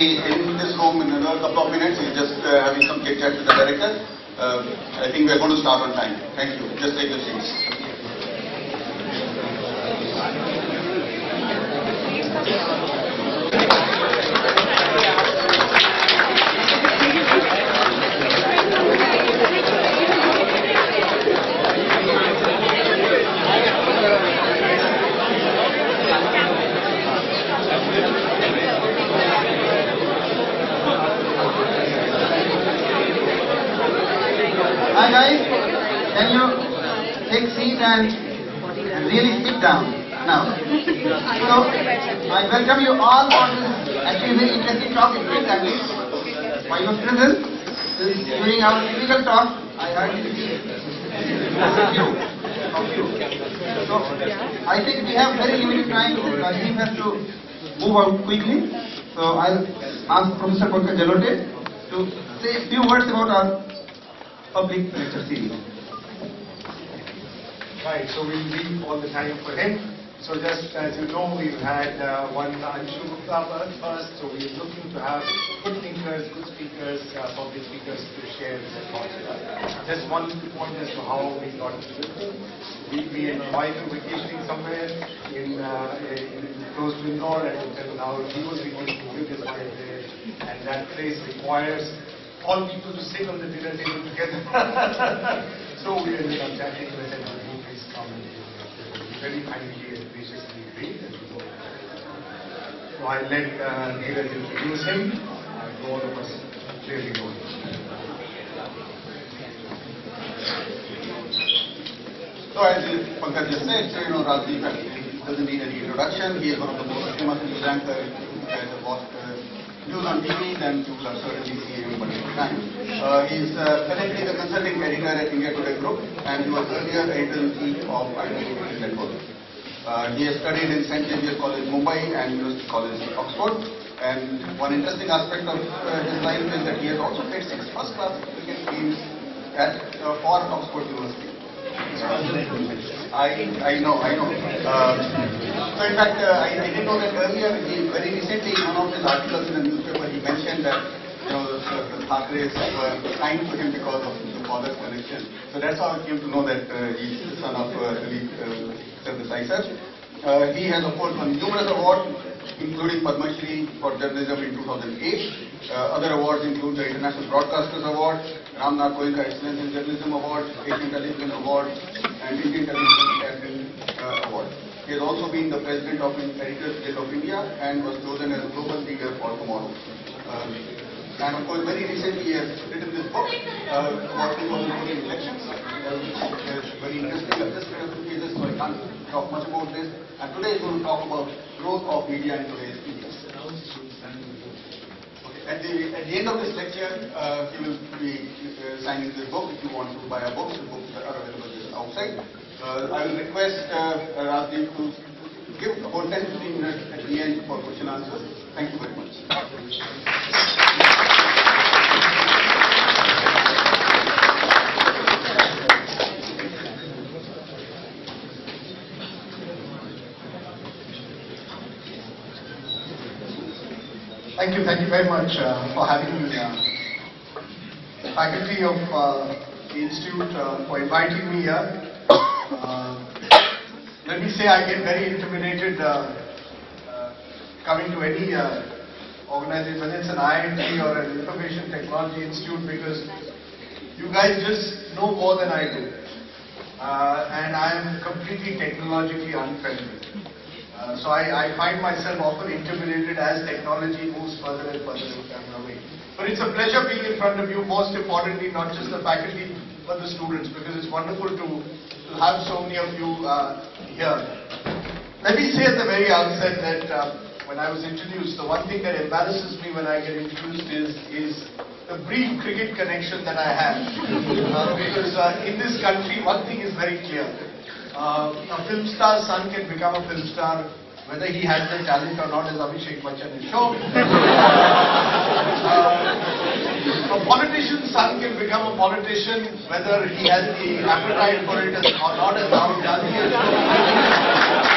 in this room in another couple of minutes. We're just having some chit chat with the director. I think we are going to start on time. Thank you. Just take the seats. Hi guys, can you take seat and really sit down now? So, I welcome you all for this actually very interesting talk. While you present, during our typical talk, I heard a few of you. So, I think we have very limited time because Rajdeep has to move out quickly. So, I'll ask Professor Jalote to say a few words about our public lecture series. Right, so we'll leave all the time for him. So just as you know, we've had one Anshu Gupta first, so we're looking to have good thinkers, good speakers, public speakers to share their thoughts with us. Just one point as to how we got into this. We invited vacationing somewhere in close to Indore, and now he was vacationing with his wife there, and that place requires all people to sit on the dinner table together. So we ended up chatting with him, and he please come and very kindly and graciously agreed. So I let Neeraj introduce him, and all of us clearly know him. So as Pankaj just said, Rajdeep doesn't need any introduction. He is one of the most famous presenters who has news on TV, then people have certainly seen him multiple times. He is currently the consulting editor at India Today Group, and he was earlier editor-in-chief of IT Network. He has studied in St. Xavier's College, Mumbai, and University College, Oxford. And one interesting aspect of his life is that he has also played 6 first-class cricket games for Oxford University. I know. So in fact, I didn't know that earlier. Very recently, in one of his articles in the newspaper, he mentioned that the Thackeray's were kind to him because of the father's connection. So that's how I came to know that he's the son of Sardesai sir. He has of course won numerous awards, including Padma Shri for journalism in 2008. Other awards include the International Broadcasters Award, Ramnath Goenka Excellence in Journalism Award, Asian Television Award, and Indian Television Academy Award. He has also been the president of Editors Guild of India and was chosen as a global leader for tomorrow. And of course, very recently he has written this book about 2014 elections, which is very interesting. I've just read a few pages, so I can't talk much about this. And today he's going to talk about growth of media in today's India. At the end of this lecture, he will be signing this book. If you want to buy a book, the books are available just outside. I will request Rajdeep to give about 10-15 minutes at the end for question and answers. Thank you very much. Thank you very much for having me, faculty of the Institute, for inviting me here. Let me say I get very intimidated coming to any organization, whether it's an IIT or an Information Technology Institute, because you guys just know more than I do. And I am completely technologically unfriendly. So I find myself often intimidated as technology moves further and further away. But it's a pleasure being in front of you, most importantly, not just the faculty, but the students, because it's wonderful to have so many of you here. Let me say at the very outset that when I was introduced, the one thing that embarrasses me when I get introduced is the brief cricket connection that I have. Because in this country, one thing is very clear. A film star's son can become a film star whether he has the talent or not, as Abhishek Bachchan has shown. A politician's son can become a politician whether he has the appetite for it or not, as Rahul Gandhi has shown.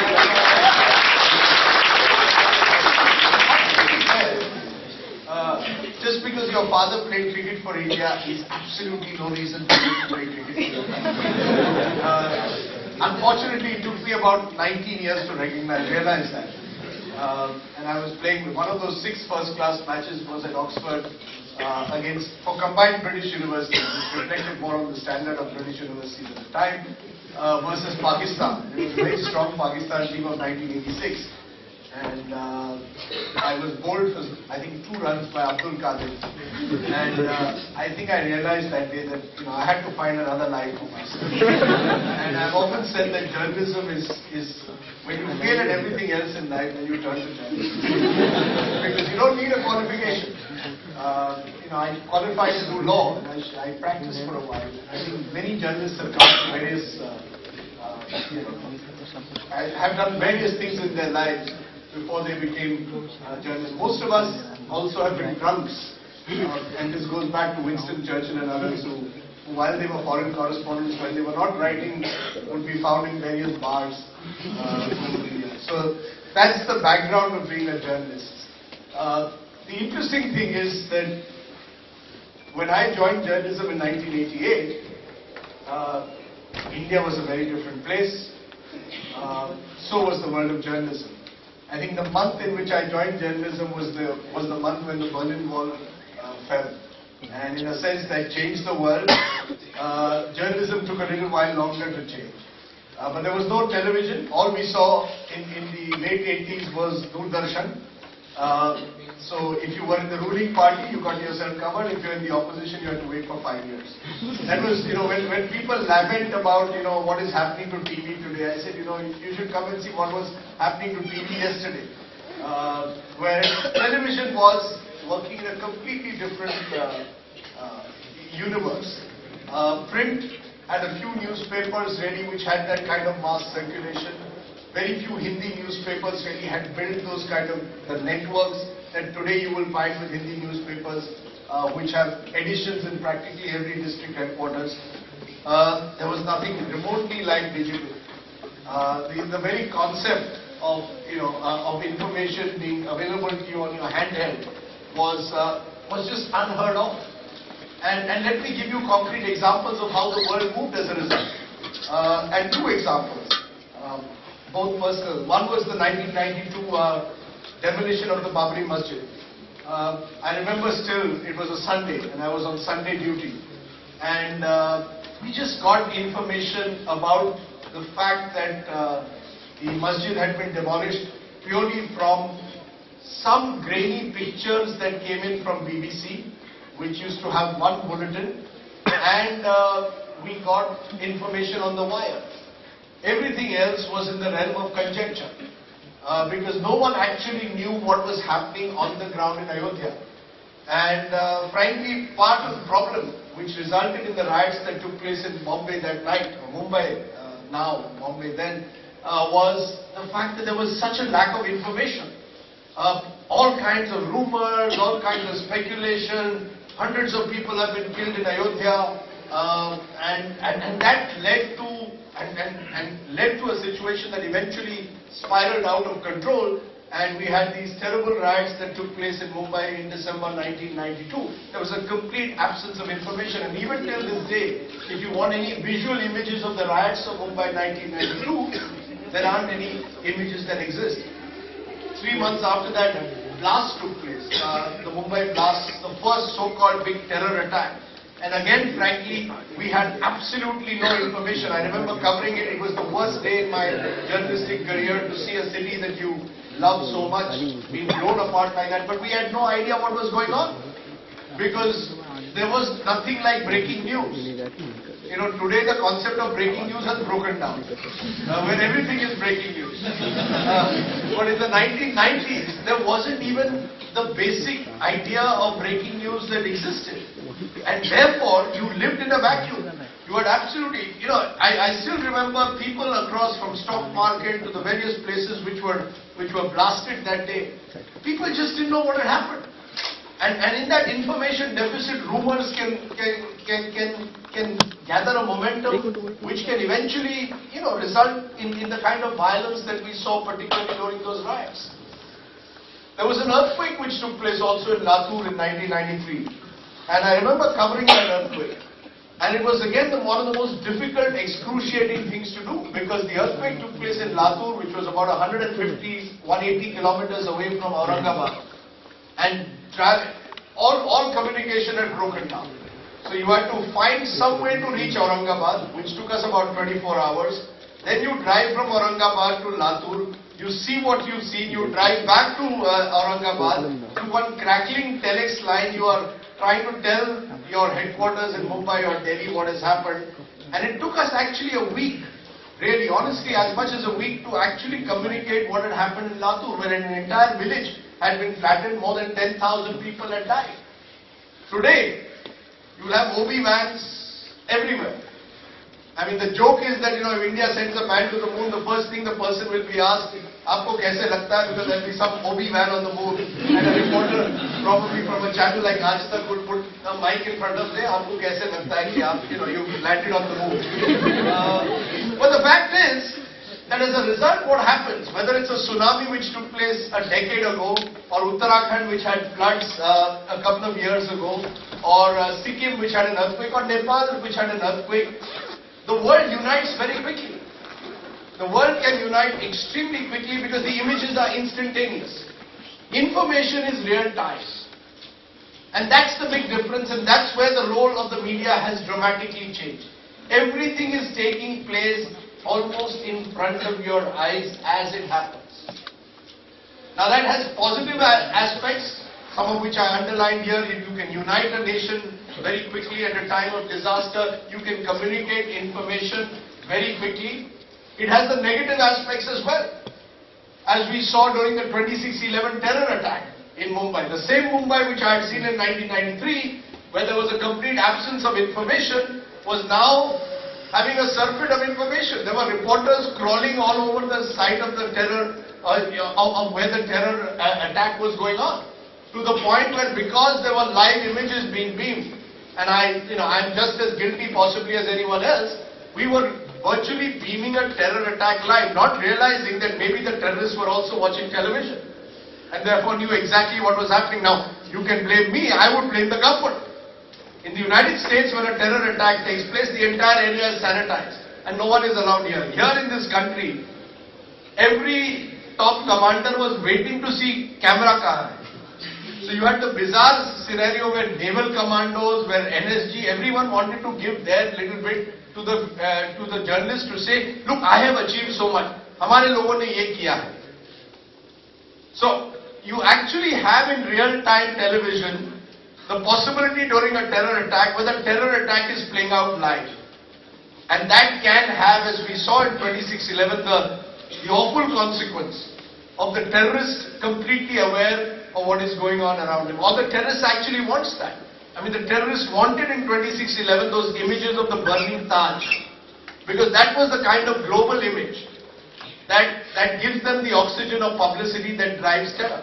just because your father played cricket for India is absolutely no reason for you to play cricket for your country. Unfortunately, it took me about 19 years to realize that. And I was playing with one of those 6 first-class matches was at Oxford for combined British universities, which reflected more on the standard of British universities at the time, versus Pakistan. It was a very strong Pakistan team of 1986. And I was bowled for, I think, 2 runs by Abdul Qadir. And I think I realized that day that I had to find another life for myself. And I've often said that journalism is when you fail at everything else in life, then you turn to journalism. Because you don't need a qualification. I qualified to do law, and I practiced for a while. I think many journalists have come to various, have done various things in their lives before they became journalists. Most of us also have been drunks, and this goes back to Winston Churchill and others who while they were foreign correspondents, when they were not writing, would be found in various bars over the years. So that's the background of being a journalist. The interesting thing is that when I joined journalism in 1988, India was a very different place. So was the world of journalism. I think the month in which I joined journalism was the month when the Berlin Wall fell. And in a sense that changed the world. Journalism took a little while longer to change. But there was no television. All we saw in the late 80s was Doordarshan. So if you were in the ruling party, you got yourself covered. If you're in the opposition, you had to wait for 5 years. That was, when people lament about, what is happening to TV today, I said, you should come and see what was happening to TV yesterday. Where television was working in a completely different universe. Print had a few newspapers really which had that kind of mass circulation. Very few Hindi newspapers really had built those kind of the networks that today you will find with Hindi newspapers which have editions in practically every district headquarters. There was nothing remotely like digital. The very concept of information being available to you on your handheld was just unheard of. And let me give you concrete examples of how the world moved as a result. And 2 examples, both personal. One was the 1992 demolition of the Babri Masjid. I remember still, it was a Sunday, and I was on Sunday duty. And we just got information about the fact that the masjid had been demolished purely from some grainy pictures that came in from BBC, which used to have one bulletin, and we got information on the wire. Everything else was in the realm of conjecture, because no one actually knew what was happening on the ground in Ayodhya. And frankly, part of the problem which resulted in the riots that took place in Bombay that night, or Mumbai now, Bombay then, was the fact that there was such a lack of information. All kinds of rumors, all kinds of speculation, hundreds of people have been killed in Ayodhya, and that led to a situation that eventually spiraled out of control, and we had these terrible riots that took place in Mumbai in December 1992. There was a complete absence of information, and even till this day, if you want any visual images of the riots of Mumbai 1992, there aren't any images that exist. 3 months after that, blast took place, the Mumbai blast, the first so-called big terror attack. And again, frankly, we had absolutely no information. I remember covering it. It was the worst day in my journalistic career to see a city that you love so much being blown apart like that. But we had no idea what was going on, because there was nothing like breaking news. Today the concept of breaking news has broken down, when everything is breaking news. But in the 1990s, there wasn't even the basic idea of breaking news that existed. And therefore, you lived in a vacuum. You had absolutely, I still remember people across from stock market to the various places which were blasted that day. People just didn't know what had happened. And in that information deficit, rumors can gather a momentum which can eventually, result in the kind of violence that we saw particularly during those riots. There was an earthquake which took place also in Latur in 1993. And I remember covering that earthquake. And it was again one of the most difficult, excruciating things to do, because the earthquake took place in Latur, which was about 180 kilometers away from Aurangabad. And all communication had broken down. So you had to find some way to reach Aurangabad, which took us about 24 hours. Then you drive from Aurangabad to Latur. You see what you've seen, you drive back to Aurangabad, to one crackling telex line, you are trying to tell your headquarters in Mumbai or Delhi what has happened. And it took us actually a week, really, honestly, as much as a week to actually communicate what had happened in Latur, where an entire village had been flattened, more than 10,000 people had died. Today, you'll have OB vans everywhere. I mean, the joke is that, if India sends a man to the moon, the first thing the person will be asked, "Aapko kaise lagta hai?" Because there'll be some OB van on the moon, and a reporter, probably from a channel like Aaj Tak, would put a mic in front of say, "Aapko kaise lagta hai ki aap, you've landed on the moon." But the fact is that as a result, what happens, whether it's a tsunami which took place a decade ago, or Uttarakhand which had floods a couple of years ago, or Sikkim which had an earthquake, or Nepal which had an earthquake, the world unites very quickly. The world can unite extremely quickly because the images are instantaneous. Information is real time. And that's the big difference, and that's where the role of the media has dramatically changed. Everything is taking place almost in front of your eyes as it happens. Now that has positive aspects, some of which I underlined here. If you can unite a nation very quickly at a time of disaster, you can communicate information very quickly. It has the negative aspects as well. As we saw during the 26/11 terror attack in Mumbai. The same Mumbai which I had seen in 1993, where there was a complete absence of information, was now having a surfeit of information. There were reporters crawling all over the site of the terror, of where the terror attack was going on. To the point where, because there were live images being beamed, and I'm just as guilty possibly as anyone else, we were virtually beaming a terror attack live, not realizing that maybe the terrorists were also watching television, and therefore knew exactly what was happening. Now, you can blame me, I would blame the government. In the United States, when a terror attack takes place, the entire area is sanitized, and no one is allowed here. Here in this country, every top commander was waiting to see camera kahan hai. So you had the bizarre scenario where naval commandos, where NSG, everyone wanted to give their little bit to the journalists to say, "Look, I have achieved so much. Hamare logon ne ye kiya hai." So you actually have in real-time television the possibility during a terror attack, where the terror attack is playing out live, and that can have, as we saw in 26/11, the awful consequence of the terrorist completely aware of what is going on around him. Or the terrorist actually wants that. I mean, the terrorists wanted in 26/11 those images of the burning Taj, because that was the kind of global image that gives them the oxygen of publicity that drives terror.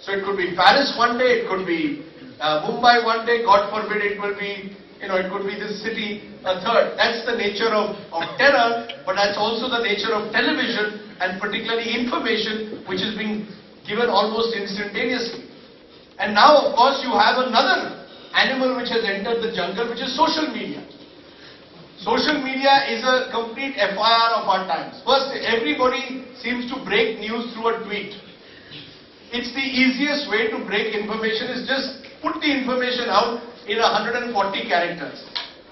So it could be Paris one day, it could be Mumbai one day, God forbid it will be, it could be this city a third. That's the nature of terror, but that's also the nature of television, and particularly information, which is being given almost instantaneously. And now, of course, you have another animal which has entered the jungle, which is social media. Social media is a complete FIR of our times. First, everybody seems to break news through a tweet. It's the easiest way to break information, is just put the information out in 140 characters.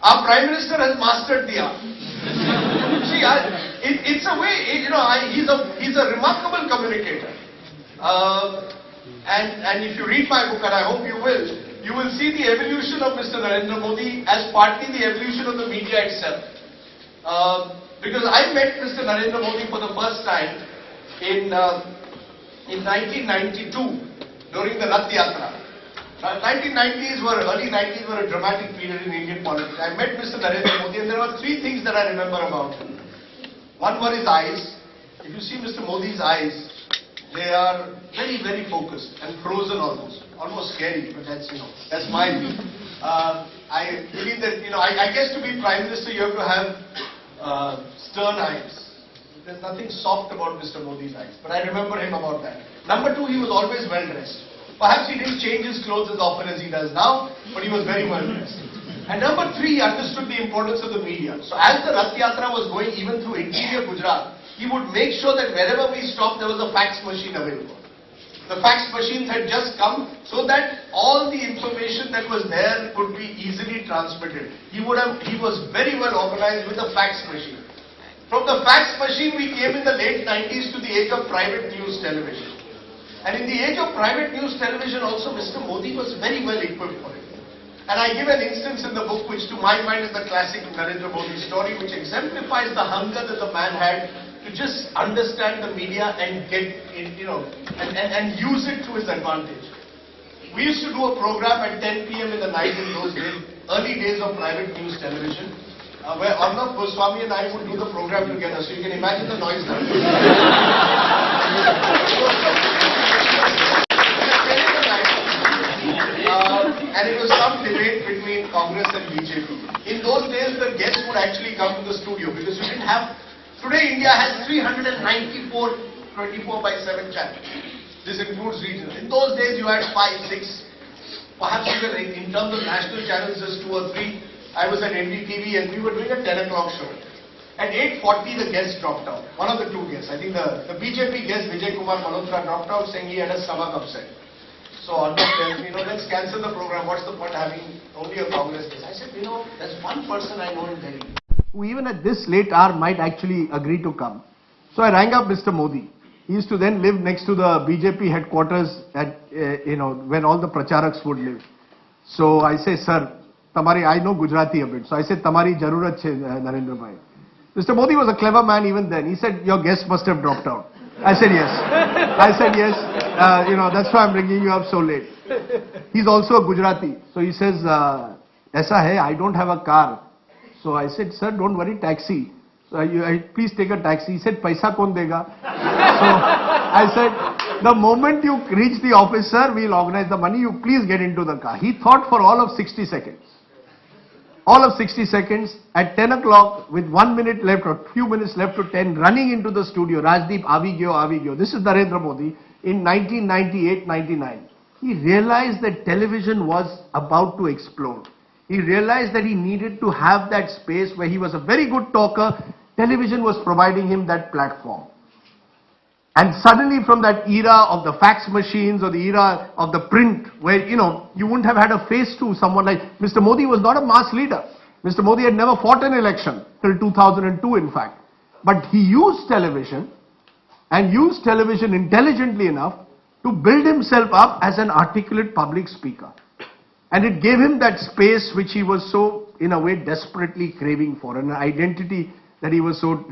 Our Prime Minister has mastered the art. See, it's a way, he's a remarkable communicator. And if you read my book, and I hope you will see the evolution of Mr. Narendra Modi as partly the evolution of the media itself. Because I met Mr. Narendra Modi for the first time in 1992 during the Rath Yatra. 1990s early 90s were a dramatic period in Indian politics. I met Mr. Narendra Modi, and there were three things that I remember about him. One were his eyes. If you see Mr. Modi's eyes, they are very, very focused and frozen almost scary, but that's my view. I believe that, I guess to be Prime Minister you have to have stern eyes. There's nothing soft about Mr. Modi's eyes, but I remember him about that. Number two, he was always well dressed. Perhaps he didn't change his clothes as often as he does now, but he was very well dressed. And number three, he understood the importance of the media. So as the Rath Yatra was going even through interior Gujarat, he would make sure that wherever we stopped, there was a fax machine available. The fax machines had just come so that all the information that was there could be easily transmitted. He was very well organized with the fax machine. From the fax machine, we came in the late 90s to the age of private news television. And in the age of private news television also, Mr. Modi was very well equipped for it. And I give an instance in the book which to my mind is the classic Narendra Modi story, which exemplifies the hunger that the man had to just understand the media and get it, and use it to his advantage. We used to do a program at 10 p.m. in the night in those days, early days of private news television, where Arnav Goswami and I would do the program together. So you can imagine the noise now. And it was some debate between Congress and BJP. In those days, the guests would actually come to the studio because you didn't have. Today, India has 394 24/7 channels. This includes regional. In those days, you had 5, 6, perhaps even in terms of national channels, just 2 or 3. I was at NDTV and we were doing a 10 o'clock show. At 8:40, the guest dropped out. One of the two guests. I think the BJP guest, Vijay Kumar Malhotra, dropped out saying he had a stomach upset. So Arnav tells me, let's cancel the program. What's the point having only a Congress guest? I said, there's one person I know in Delhi who even at this late hour might actually agree to come. So I rang up Mr. Modi. He used to then live next to the BJP headquarters at, when all the pracharaks would live. So I say, sir, I know Gujarati a bit. So I said, Tamari jarurat che, Narendra bhai. Mr. Modi was a clever man even then. He said, your guest must have dropped out. I said, yes. I said, yes. That's why I'm bringing you up so late. He's also a Gujarati. So he says, Aisa hai, I don't have a car. So I said, sir, don't worry, taxi. So please take a taxi. He said, paisa kon dega? So I said, the moment you reach the office, sir, we'll organize the money. You please get into the car. He thought for all of 60 seconds. All of 60 seconds, at 10 o'clock, with 1 minute left or few minutes left to 10, running into the studio, Rajdeep, avi gyo. This is Narendra Modi in 1998-99. He realized that television was about to explode. He realized that he needed to have that space where he was a very good talker. Television was providing him that platform. And suddenly from that era of the fax machines or the era of the print where, you wouldn't have had a face to someone like Mr. Modi was not a mass leader. Mr. Modi had never fought an election till 2002 in fact. But he used television and used television intelligently enough to build himself up as an articulate public speaker. And it gave him that space which he was so, in a way, desperately craving for, an identity that he was so...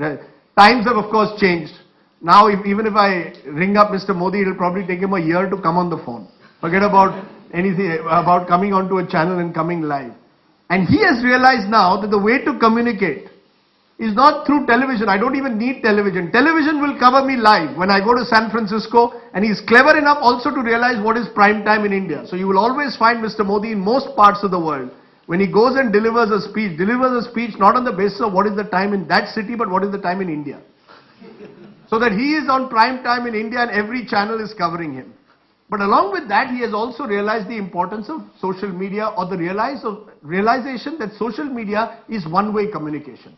Times have of course changed. Now, even if I ring up Mr. Modi, it will probably take him a year to come on the phone. Forget about anything, about coming onto a channel and coming live. And he has realized now that the way to communicate is not through television. I don't even need television. Television will cover me live when I go to San Francisco, and he's clever enough also to realize what is prime time in India. So you will always find Mr. Modi in most parts of the world. When he goes and delivers a speech not on the basis of what is the time in that city, but what is the time in India. So that he is on prime time in India and every channel is covering him. But along with that, he has also realized the importance of social media, or the realization that social media is one-way communication.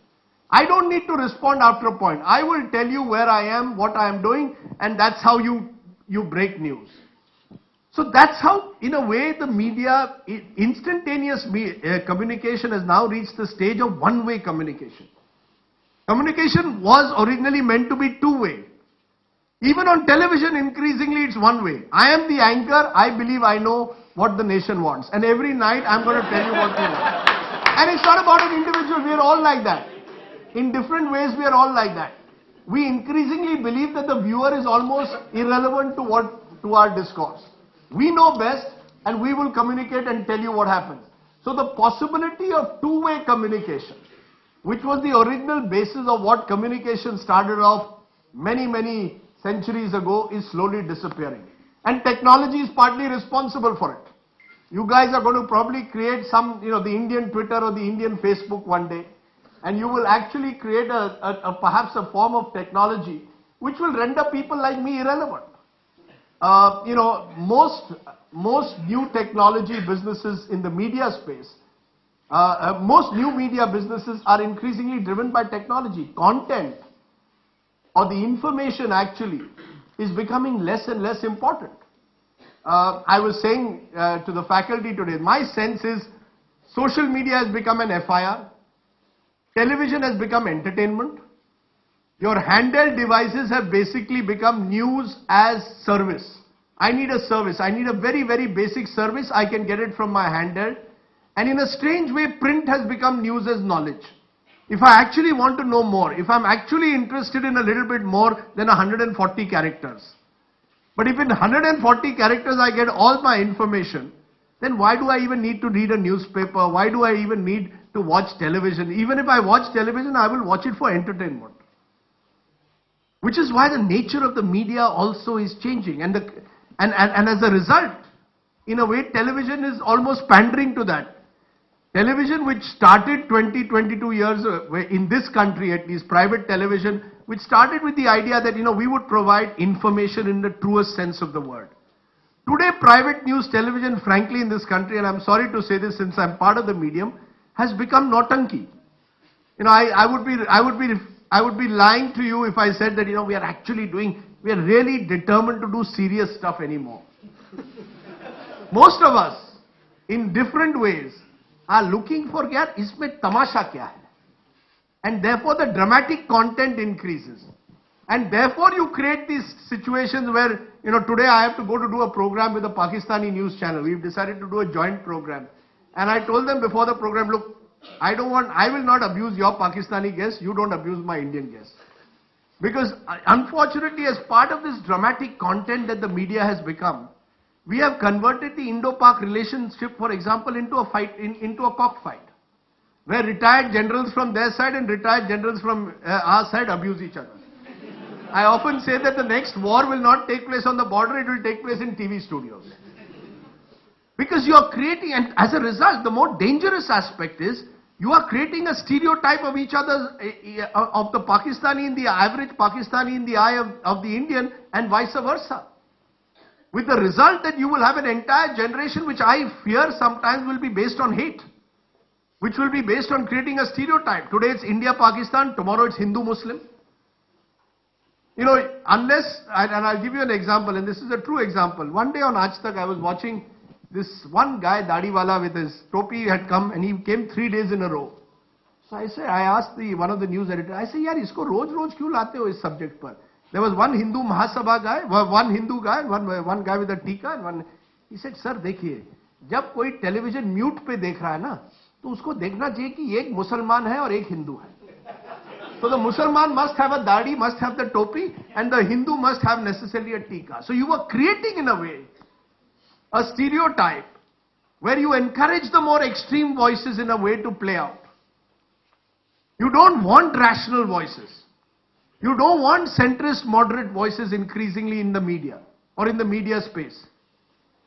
I don't need to respond after a point. I will tell you where I am, what I am doing, and that's how you break news. So that's how, in a way, the media, instantaneous communication has now reached the stage of one-way communication. Communication was originally meant to be two-way. Even on television, increasingly it's one way. I am the anchor, I believe I know what the nation wants. And every night I'm going to tell you what we want. And it's not about an individual, we are all like that. In different ways we are all like that. We increasingly believe that the viewer is almost irrelevant to our discourse. We know best and we will communicate and tell you what happens. So the possibility of two-way communication, which was the original basis of what communication started off many centuries ago, is slowly disappearing. And technology is partly responsible for it. You guys are going to probably create some, the Indian Twitter or the Indian Facebook one day. and you will actually create perhaps a form of technology which will render people like me irrelevant. Most new technology businesses in the media space, most new media businesses are increasingly driven by technology. Content or the information actually is becoming less and less important. I was saying to the faculty today, my sense is social media has become an FIR, television has become entertainment, your handheld devices have basically become news as service. I need a service, I need a very, very basic service, I can get it from my handheld. And in a strange way, print has become news as knowledge. If I actually want to know more, if I'm actually interested in a little bit more than 140 characters, but if in 140 characters I get all my information, then why do I even need to read a newspaper? Why do I even need to watch television? Even if I watch television, I will watch it for entertainment. Which is why the nature of the media also is changing. And as a result, in a way, television is almost pandering to that. Television, which started 22 years in this country, at least private television, which started with the idea that, we would provide information in the truest sense of the word. Today, private news television, frankly, in this country, and I'm sorry to say this since I'm part of the medium, has become nautanki. I would be lying to you if I said that, we are really determined to do serious stuff anymore. Most of us, in different ways, are looking for, yaar, isme tamasha kya hai? And therefore the dramatic content increases. And therefore you create these situations where, today I have to go to do a program with a Pakistani news channel. We've decided to do a joint program. And I told them before the program, look, I will not abuse your Pakistani guests, you don't abuse my Indian guests. Because unfortunately, as part of this dramatic content that the media has become, we have converted the Indo-Pak relationship, for example, into a cockfight, where retired generals from their side and retired generals from our side abuse each other. I often say that the next war will not take place on the border, it will take place in TV studios. Because you are creating, and as a result, the more dangerous aspect is, you are creating a stereotype of each other, of the Pakistani in the average Pakistani in the eye of the Indian, and vice versa. With the result that you will have an entire generation which I fear sometimes will be based on hate, which will be based on creating a stereotype. Today it's India-Pakistan, tomorrow it's Hindu-Muslim. Unless, and I'll give you an example, and this is a true example. One day on Aaj Tak, I was watching this one guy, Dadiwala, with his topi had come, and he came 3 days in a row. So I asked one of the news editors, I say, yaar, isko roj kyun laate ho is subject par? There was one Hindu Mahasabha guy, one Hindu guy, one guy with a tika, and he said, sir, देखिए, जब कोई television mute पे देख रहा है ना, तो उसको देखना चाहिए कि एक मुसलमान है और एक हिंदू है. So the Musalman must have a dadi, must have the topi, and the Hindu must have necessarily a tika. So you were creating, in a way, a stereotype where you encourage the more extreme voices in a way to play out. You don't want rational voices. You don't want centrist, moderate voices increasingly in the media or in the media space.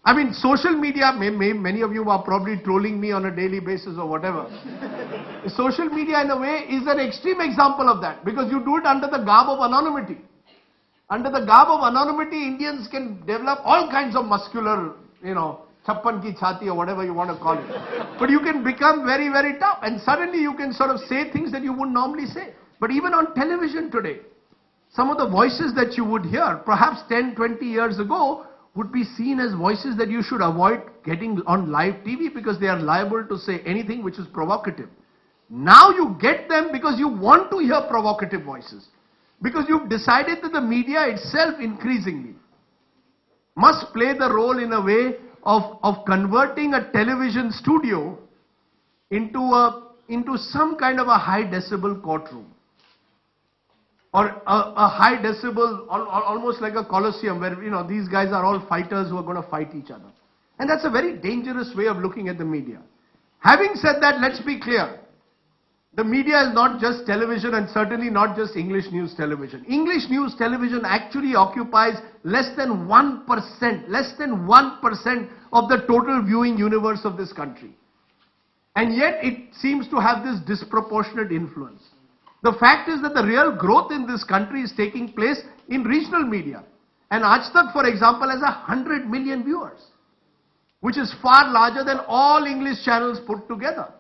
I mean, social media, many of you are probably trolling me on a daily basis or whatever. Social media, in a way, is an extreme example of that, because you do it under the garb of anonymity. Under the garb of anonymity, Indians can develop all kinds of muscular, chappan ki chhati or whatever you want to call it. But you can become very, very tough, and suddenly you can sort of say things that you wouldn't normally say. But even on television today, some of the voices that you would hear, perhaps 10, 20 years ago, would be seen as voices that you should avoid getting on live TV because they are liable to say anything which is provocative. Now you get them because you want to hear provocative voices. Because you've decided that the media itself increasingly must play the role, in a way, of converting a television studio into some kind of a high decibel courtroom. Or a high decibel, almost like a coliseum where, these guys are all fighters who are going to fight each other. And that's a very dangerous way of looking at the media. Having said that, let's be clear. The media is not just television, and certainly not just English news television. English news television actually occupies less than 1% of the total viewing universe of this country. And yet it seems to have this disproportionate influence. The fact is that the real growth in this country is taking place in regional media. And Aaj Tak, for example, has 100 million viewers, which is far larger than all English channels put together.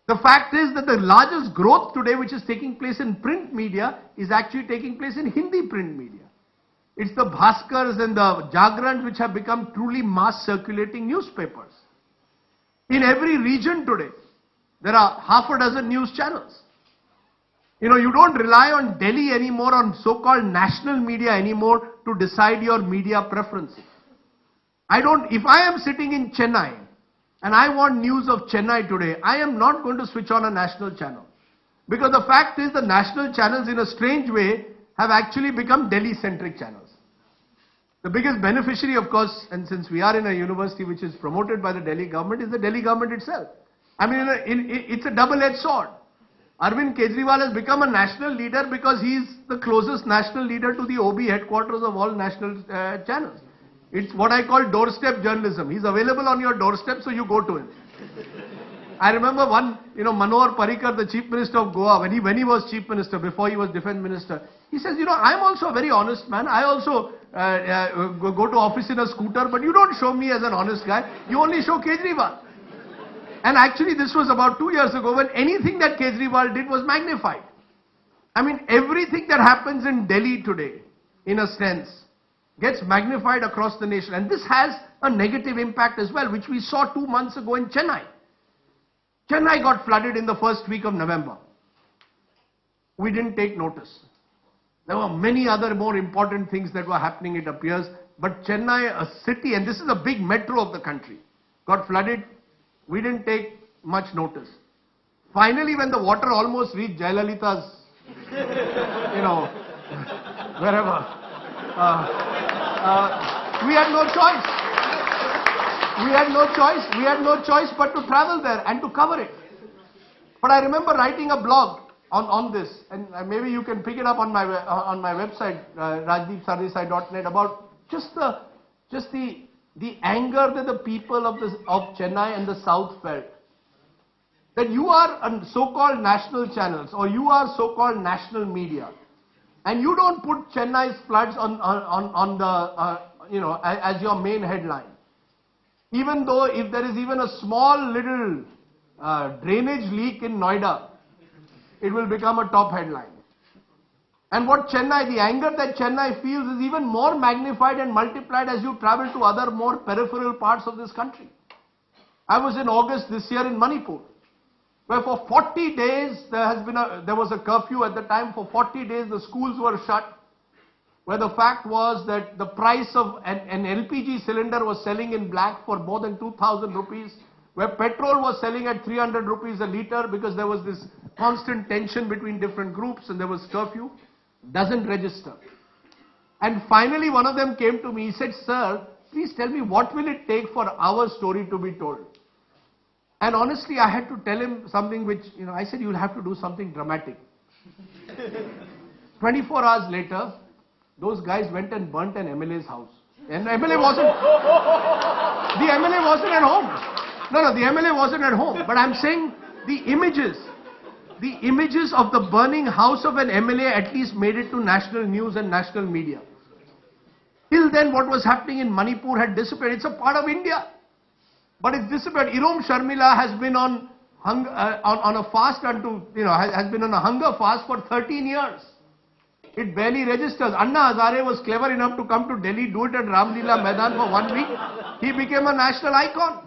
The fact is that the largest growth today, which is taking place in print media, is actually taking place in Hindi print media. It's the Bhaskars and the Jagrans which have become truly mass circulating newspapers. In every region today, there are half a dozen news channels. You know, you don't rely on Delhi anymore, on so-called national media anymore to decide your media preferences. If I am sitting in Chennai and I want news of Chennai today, I am not going to switch on a national channel. Because the fact is the national channels in a strange way have actually become Delhi-centric channels. The biggest beneficiary, of course, and since we are in a university which is promoted by the Delhi government, is the Delhi government itself. I mean, it's a double-edged sword. Arvind Kejriwal has become a national leader because he is the closest national leader to the OB headquarters of all national channels. It's what I call doorstep journalism. He's available on your doorstep, so you go to him. I remember one, Manohar Parrikar, the Chief Minister of Goa, when he was Chief Minister, before he was Defence Minister, he says, I'm also a very honest man. I also go to office in a scooter, but you don't show me as an honest guy. You only show Kejriwal. And actually, this was about 2 years ago when anything that Kejriwal did was magnified. I mean, everything that happens in Delhi today, in a sense, gets magnified across the nation. And this has a negative impact as well, which we saw 2 months ago in Chennai. Chennai got flooded in the first week of November. We didn't take notice. There were many other more important things that were happening, it appears. But Chennai, a city, and this is a big metro of the country, got flooded. We didn't take much notice. Finally, when the water almost reached Jayalalitha's, wherever, we had no choice. We had no choice but to travel there and to cover it. But I remember writing a blog on this, and maybe you can pick it up on my website, Rajdeep about just the anger that the people of Chennai and the South felt. That you are on so-called national channels or you are so-called national media, and you don't put Chennai's floods on the as your main headline. Even though if there is even a small little drainage leak in Noida, it will become a top headline. And the anger that Chennai feels is even more magnified and multiplied as you travel to other more peripheral parts of this country. I was in August this year in Manipur, where for 40 days there was a curfew at the time. For 40 days the schools were shut, where the fact was that the price of an LPG cylinder was selling in black for more than 2,000 rupees, where petrol was selling at 300 rupees a litre because there was this constant tension between different groups and there was curfew. Doesn't register. And finally one of them came to me, he said, "Sir, please tell me what will it take for our story to be told?" And honestly, I had to tell him something which, I said, "You'll have to do something dramatic." 24 hours later, those guys went and burnt an MLA's house. And the MLA wasn't at home. No, the MLA wasn't at home. But I'm saying the images of the burning house of an MLA at least made it to national news and national media. Till then, what was happening in Manipur had disappeared. It's a part of India, but it's disappeared. Irom Sharmila has been on a fast has been on a hunger fast for 13 years. It barely registers. Anna Hazare was clever enough to come to Delhi, do it at Ramlila Maidan for 1 week. He became a national icon.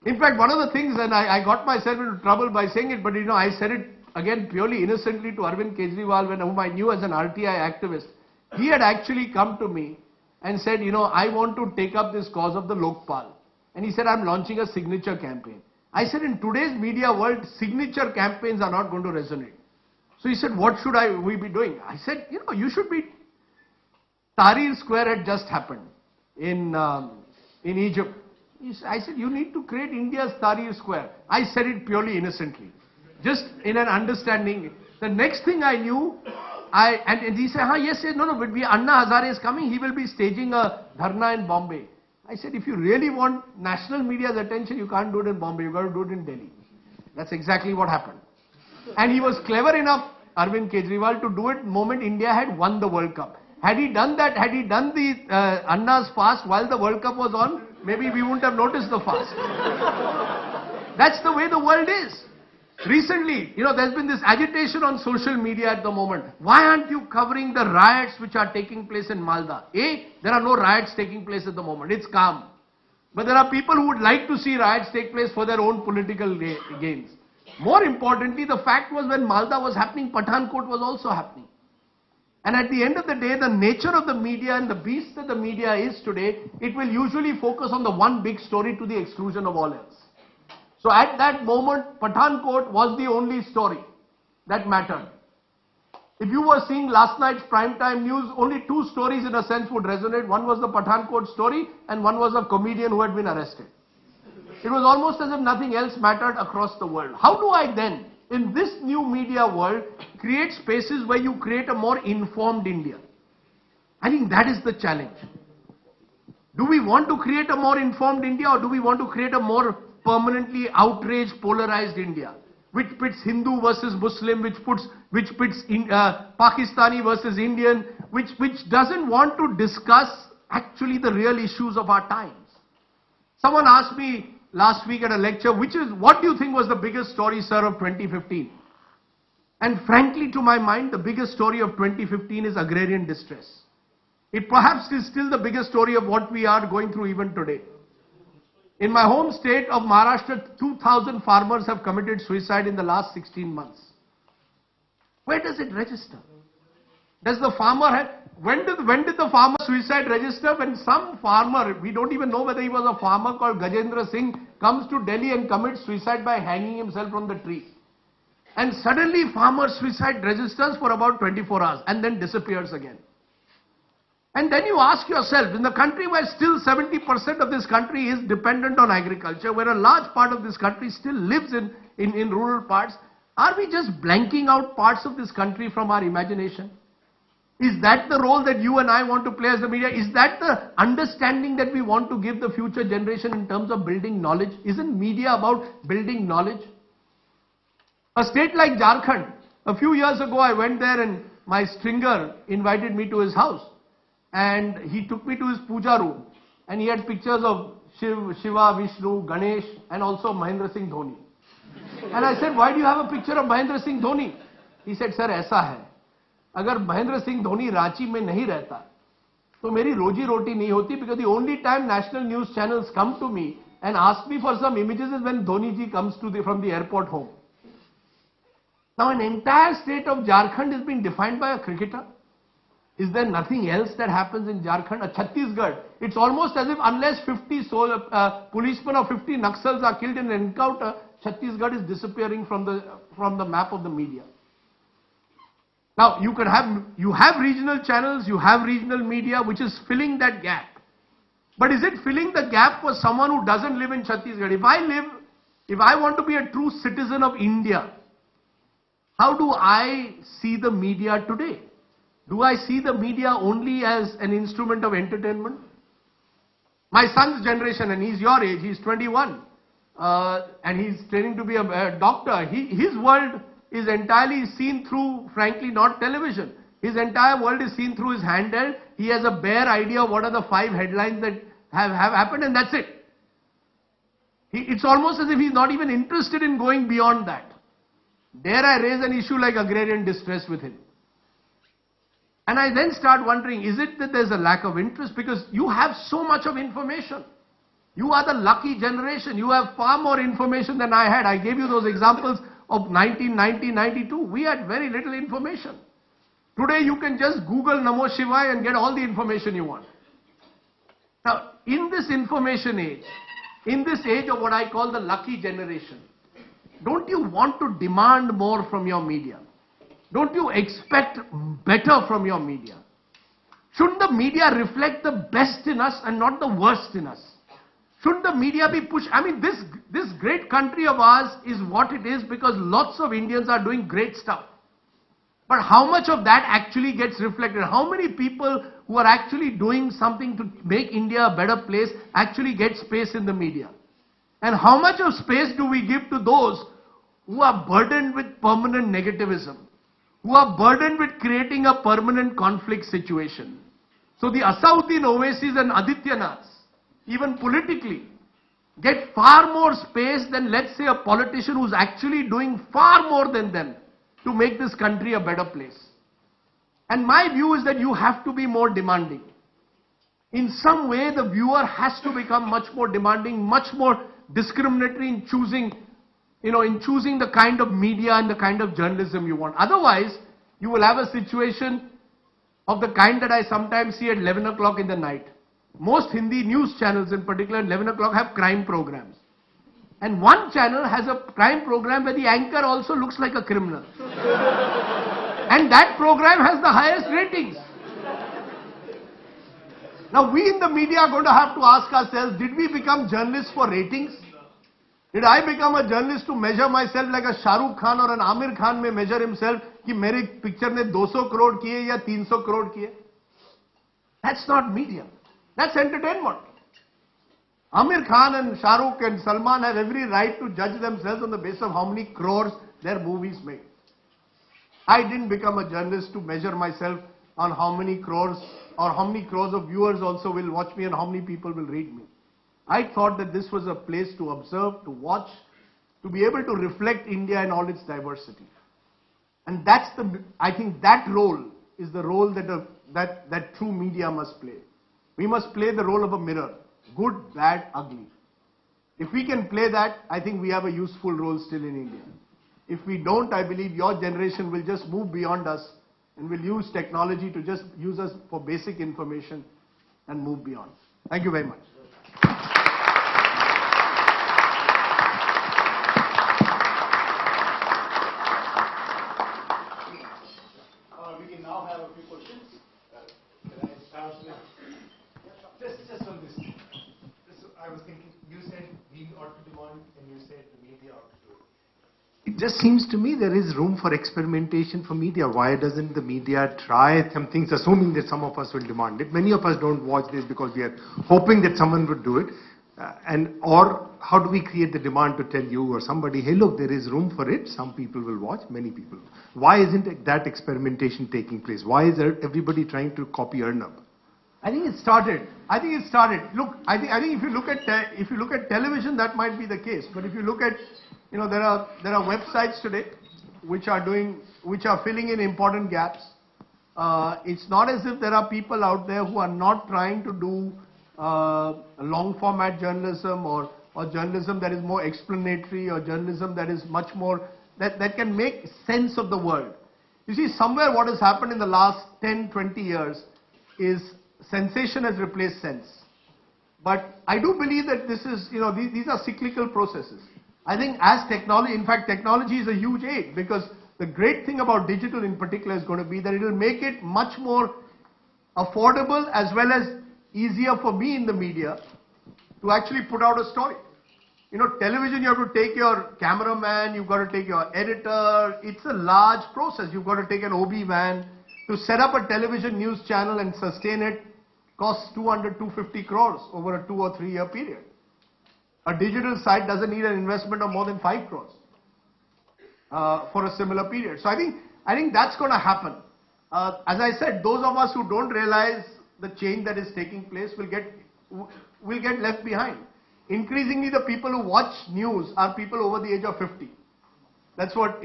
In fact, one of the things, and I got myself into trouble by saying it, but I said it again purely innocently to Arvind Kejriwal, whom I knew as an RTI activist. He had actually come to me and said, I want to take up this cause of the Lokpal. And he said, I'm launching a signature campaign. I said, in today's media world, signature campaigns are not going to resonate. So he said, what should we be doing? I said, you should be... Tahrir Square had just happened in Egypt. I said, you need to create India's Tahrir Square. I said it purely innocently, just in an understanding. The next thing I knew, and he said, yes, no, but Anna Hazare is coming. He will be staging a dharna in Bombay. I said, if you really want national media's attention, you can't do it in Bombay, you got to do it in Delhi. That's exactly what happened. And he was clever enough, Arvind Kejriwal, to do it the moment India had won the World Cup. Had he done that, had he done the Anna's fast while the World Cup was on, maybe we wouldn't have noticed the fast. That's the way the world is. Recently, there's been this agitation on social media at the moment. Why aren't you covering the riots which are taking place in Malda? There are no riots taking place at the moment. It's calm. But there are people who would like to see riots take place for their own political gains. More importantly, the fact was when Malda was happening, Pathankot was also happening. And at the end of the day, the nature of the media and the beast that the media is today, it will usually focus on the one big story to the exclusion of all else. So at that moment, Pathankot was the only story that mattered. If you were seeing last night's primetime news, only two stories in a sense would resonate. One was the Pathankot story and one was a comedian who had been arrested. It was almost as if nothing else mattered across the world. How do I then, in this new media world, create spaces where you create a more informed India? I think that is the challenge. Do we want to create a more informed India, or do we want to create a more permanently outraged, polarized India, which pits Hindu versus Muslim, which pits Pakistani versus Indian, which doesn't want to discuss actually the real issues of our times? Someone asked me last week at a lecture, what do you think was the biggest story, sir, of 2015? And frankly, to my mind, the biggest story of 2015 is agrarian distress. It perhaps is still the biggest story of what we are going through even today. In my home state of Maharashtra, 2,000 farmers have committed suicide in the last 16 months. Where does it register? Does the farmer have, when did the farmer suicide register? When some farmer, we don't even know whether he was a farmer, called Gajendra Singh, comes to Delhi and commits suicide by hanging himself from the tree. And suddenly farmer suicide registers for about 24 hours and then disappears again. And then you ask yourself, in the country where still 70% of this country is dependent on agriculture, where a large part of this country still lives in rural parts, are we just blanking out parts of this country from our imagination? Is that the role that you and I want to play as the media? Is that the understanding that we want to give the future generation in terms of building knowledge? Isn't media about building knowledge? A state like Jharkhand, a few years ago I went there and my stringer invited me to his house. And he took me to his puja room, and he had pictures of Shiva, Vishnu, Ganesh, and also Mahendra Singh Dhoni. And I said, why do you have a picture of Mahendra Singh Dhoni? He said, sir, ऐसा है, अगर Mahendra Singh Dhoni Ranchi में नहीं रहता, तो मेरी रोजी रोटी नहीं होती, because the only time national news channels come to me and ask me for some images is when Dhoni ji comes from the airport home. Now an entire state of Jharkhand is being defined by a cricketer. Is there nothing else that happens in Jharkhand? Chhattisgarh, it's almost as if unless 50 policemen or 50 Naxals are killed in an encounter, Chhattisgarh is disappearing from the map of the media. Now, you have regional channels, you have regional media, which is filling that gap. But is it filling the gap for someone who doesn't live in Chhattisgarh? If I want to be a true citizen of India, how do I see the media today? Do I see the media only as an instrument of entertainment? My son's generation, and he's your age, he's 21, and he's training to be a doctor. His world is entirely seen through, frankly, not television. His entire world is seen through his handheld. He has a bare idea of what are the 5 headlines that have happened, and that's it. It's almost as if he's not even interested in going beyond that. Dare I raise an issue like agrarian distress with him? And I then start wondering, is it that there's a lack of interest? Because you have so much of information. You are the lucky generation. You have far more information than I had. I gave you those examples of 1990, 92. We had very little information. Today you can just Google Namo Shivaya and get all the information you want. Now, in this information age, in this age of what I call the lucky generation, don't you want to demand more from your media? Don't you expect better from your media? Shouldn't the media reflect the best in us and not the worst in us? Shouldn't the media be pushed? I mean, this great country of ours is what it is because lots of Indians are doing great stuff. But how much of that actually gets reflected? How many people who are actually doing something to make India a better place actually get space in the media? And how much of space do we give to those who are burdened with permanent negativism, who are burdened with creating a permanent conflict situation? So the Asauddin Owaisis and Adityanaths, even politically, get far more space than, let's say, a politician who's actually doing far more than them to make this country a better place. And my view is that you have to be more demanding. In some way, the viewer has to become much more demanding, much more discriminatory in choosing, in choosing the kind of media and the kind of journalism you want. Otherwise, you will have a situation of the kind that I sometimes see at 11 o'clock in the night. Most Hindi news channels in particular at 11 o'clock have crime programs. And one channel has a crime program where the anchor also looks like a criminal. And that program has the highest ratings. Now we in the media are going to have to ask ourselves, did we become journalists for ratings? Did I become a journalist to measure myself like a Shah Rukh Khan or an Amir Khan may measure himself कि मेरे picture ने 200 crore किए या 300 crore किए? That's not media. That's entertainment. Amir Khan and Shah Rukh and Salman have every right to judge themselves on the basis of how many crores their movies make. I didn't become a journalist to measure myself on how many crores or how many crores of viewers also will watch me and how many people will read me. I thought that this was a place to observe, to watch, to be able to reflect India in all its diversity. And that's I think that role is the role that true media must play. We must play the role of a mirror, good, bad, ugly. If we can play that, I think we have a useful role still in India. If we don't, I believe your generation will just move beyond us and will use technology to just use us for basic information and move beyond. Thank you very much. We can now have a few questions. Can I start with just on this? I was thinking, you said we ought to demand, and you said the media ought to do it. It just seems to me there is room for experimentation for media. Why doesn't the media try some things, assuming that some of us will demand it? Many of us don't watch this because we are hoping that someone would do it. Or how do we create the demand to tell you or somebody, hey, look, there is room for it. Some people will watch, many people. Why isn't that experimentation taking place? Why is everybody trying to copy Arnab? I think it started. Look, I think if you look at television, that might be the case. But if you look at, there are websites today which are filling in important gaps. It's not as if there are people out there who are not trying to do long format journalism or journalism that is more explanatory or journalism that is much more that can make sense of the world. You see, somewhere what has happened in the last 10, 20 years is sensation has replaced sense. But I do believe that this is, these are cyclical processes. I think as technology, in fact, technology is a huge aid, because the great thing about digital in particular is going to be that it will make it much more affordable as well as easier for me in the media to actually put out a story. Television, you have to take your cameraman, you've got to take your editor. It's a large process. You've got to take an OB van. To set up a television news channel and sustain it costs 200, 250 crores over a 2 or 3 year period. A digital site doesn't need an investment of more than 5 crores for a similar period. So I think that's going to happen. As I said, those of us who don't realize the change that is taking place will get left behind. Increasingly, the people who watch news are people over the age of 50. That's what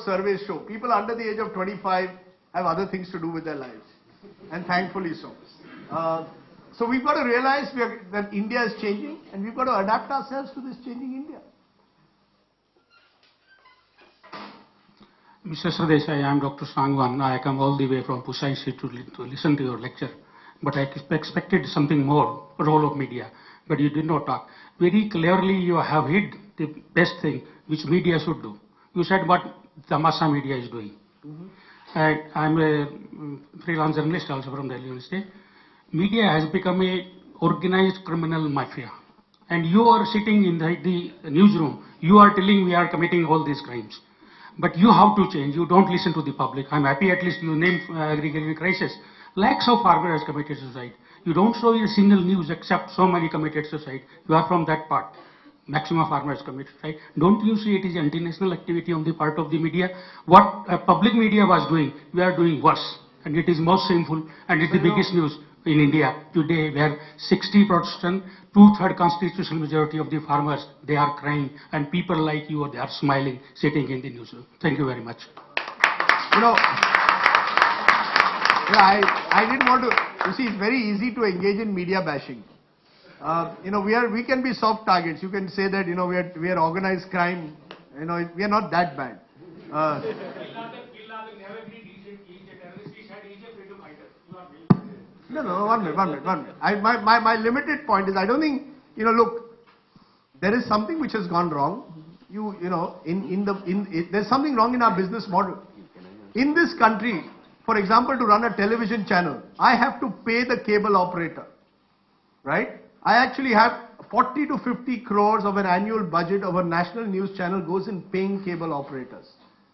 surveys show. People under the age of 25 have other things to do with their lives, and thankfully so. So we've got to realize that India is changing, and we've got to adapt ourselves to this changing India. Mr. Sardesai, I am Dr. Sangwan. I come all the way from Pusaisi to listen to your lecture. But I expected something more, role of media. But you did not talk. Very clearly you have hid the best thing which media should do. You said what Tamasha media is doing. I'm a freelance journalist also from Delhi University. Media has become a organized criminal mafia. And you are sitting in the newsroom. You are telling we are committing all these crimes. But you have to change. You don't listen to the public. I'm happy at least you named agricultural crisis. Lakhs of farmers committed suicide. You don't show a single news except so many committed suicide. You are from that part. Maximum farmers commit suicide. Don't you see it is anti-national activity on the part of the media? What public media was doing, we are doing worse. And it is most shameful and it's the biggest news in India today where 60%, two-third constitutional majority of the farmers, they are crying and people like you, they are smiling, sitting in the newsroom. Thank you very much. You know, I didn't want to, you see, it's very easy to engage in media bashing. You know, we can be soft targets. You can say that, you know, we are organized crime. You know, we are not that bad. No, one minute. My limited point is, I don't think, you know, look, there is something which has gone wrong. There's something wrong in our business model. In this country, for example, to run a television channel, I have to pay the cable operator, right? I actually have 40 to 50 crores of an annual budget of a national news channel goes in paying cable operators.